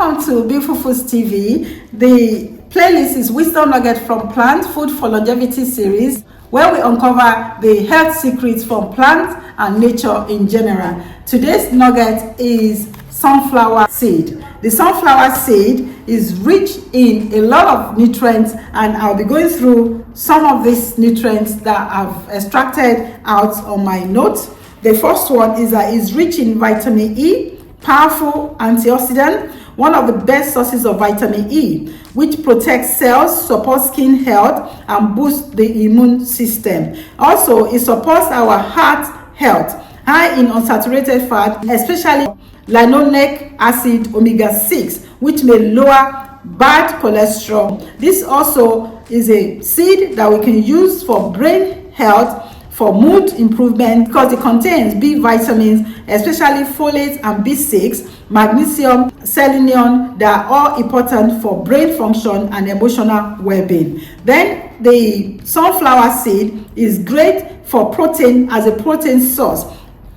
Welcome to Beautiful Foods TV. The playlist is Wisdom Nugget from Plant Food for Longevity series, where we uncover the health secrets from plants and nature in general. Today's nugget is sunflower seed. The sunflower seed is rich in a lot of nutrients, and I'll be going through some of these nutrients that I've extracted out on my notes. The first one is that it's rich in vitamin E, powerful antioxidant, one of the best sources of vitamin E, which protects cells, supports skin health, and boosts the immune system. Also, it supports our heart health, high in unsaturated fat, especially linoleic acid omega-6, which may lower bad cholesterol. This also is a seed that we can use for brain health, for mood improvement, because it contains B vitamins, especially folate and B6, magnesium, selenium, that are all important for brain function and emotional well-being. Then the sunflower seed is great for protein as a protein source.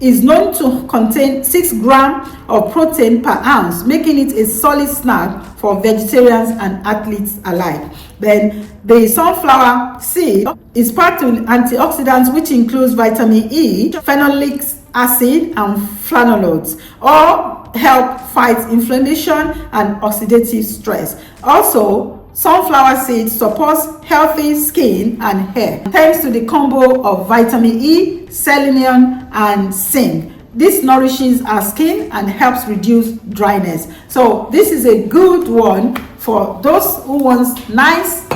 Is known to contain 6 grams of protein per ounce, making it a solid snack for vegetarians and athletes alike. Then the sunflower seed is packed with antioxidants, which includes vitamin E, phenolic acid, and flavonoids, all help fight inflammation and oxidative stress. Also, sunflower seed supports healthy skin and hair thanks to the combo of vitamin E, selenium, and zinc. This nourishes our skin and helps reduce dryness. So this is a good one for those who want nice,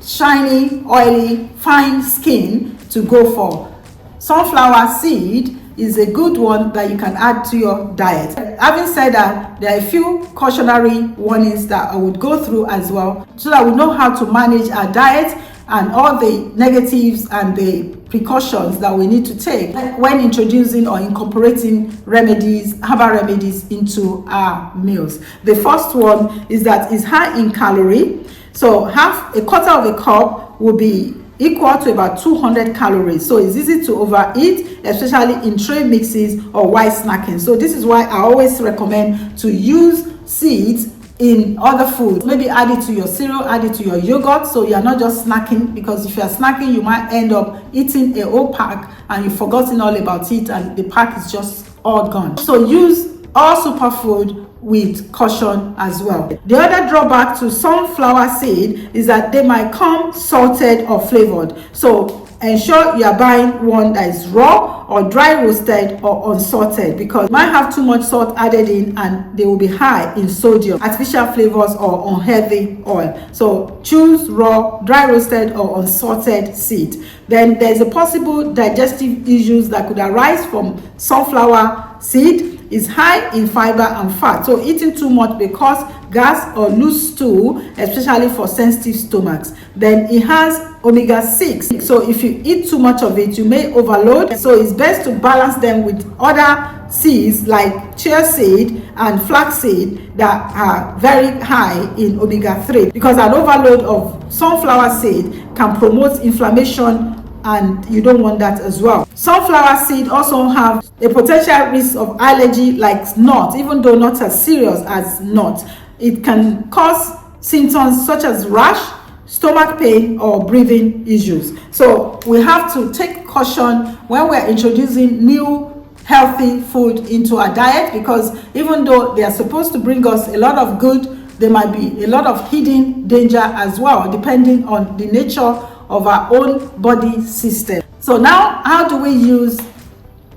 shiny, oily, fine skin to go for. Sunflower seed is a good one that you can add to your diet. Having said that, there are a few cautionary warnings that I would go through as well, so that we know how to manage our diet and all the negatives and the precautions that we need to take when introducing or incorporating remedies, herbal remedies, into our meals. The first one is that it's high in calorie. So a quarter of a cup will be equal to about 200 calories. So it's easy to overeat, especially in tray mixes or while snacking. So this is why I always recommend to use seeds in other foods. Maybe add it to your cereal, add it to your yogurt, so you're not just snacking, because if you're snacking, you might end up eating a whole pack and you've forgotten all about it and the pack is just all gone. So use all superfood with caution as well. The other drawback to sunflower seed is that they might come salted or flavored. So ensure you are buying one that is raw or dry roasted or unsalted, because you might have too much salt added in and they will be high in sodium, artificial flavors, or unhealthy oil. So choose raw, dry roasted, or unsalted seed. Then there's a possible digestive issues that could arise from sunflower seed. Is high in fiber and fat, so eating too much may cause gas or loose stool, especially for sensitive stomachs. Then it has omega-6, so if you eat too much of it, you may overload. So it's best to balance them with other seeds like chia seed and flax seed that are very high in omega-3, because an overload of sunflower seed can promote inflammation, and you don't want that as well. Sunflower seed also have a potential risk of allergy like nuts, even though not as serious as nuts. It can cause symptoms such as rash, stomach pain, or breathing issues. So we have to take caution when we're introducing new healthy food into our diet, because even though they are supposed to bring us a lot of good, there might be a lot of hidden danger as well, depending on the nature of our own body system. So now, how do we use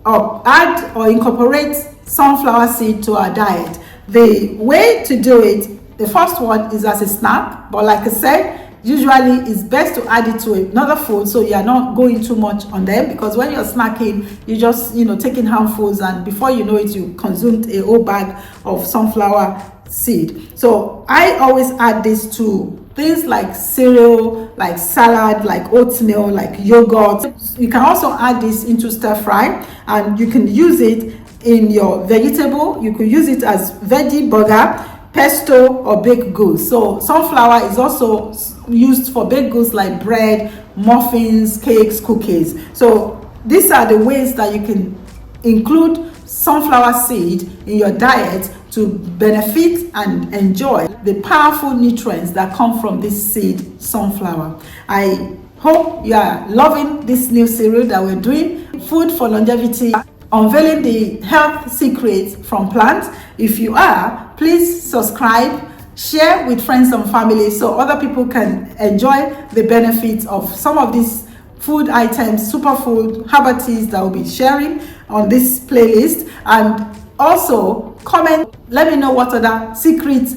or add or incorporate sunflower seed to our diet? The way to do it, the first one is as a snack, but like I said, usually it's best to add it to another food, so you're not going too much on them, because when you're snacking, you're just taking handfuls, and before you know it, you consumed a whole bag of sunflower seed. So I always add this to things like cereal, like salad, like oatmeal, like yogurt. You can also add this into stir fry, and you can use it in your vegetable. You could use it as veggie burger, pesto, or baked goods. So sunflower is also used for baked goods like bread, muffins, cakes, cookies. So these are the ways that you can include sunflower seed in your diet to benefit and enjoy the powerful nutrients that come from this seed sunflower. I hope you are loving this new series that we're doing, Food for Longevity, unveiling the health secrets from plants. If you are, please subscribe, share with friends and family so other people can enjoy the benefits of some of these food items, superfood, herbal teas that we'll be sharing on this playlist. And also comment, let me know what other secret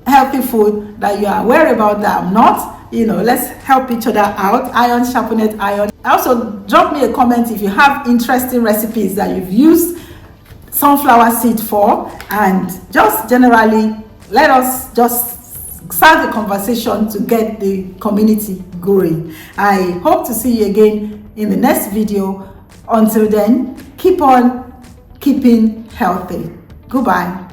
healthy food that you are aware about that I'm not. Let's help each other out. Iron sharpened iron. Also, drop me a comment if you have interesting recipes that you've used sunflower seed for, and just generally let us just start the conversation to get the community going. I hope to see you again in the next video. Until then, keep on keeping healthy. Goodbye.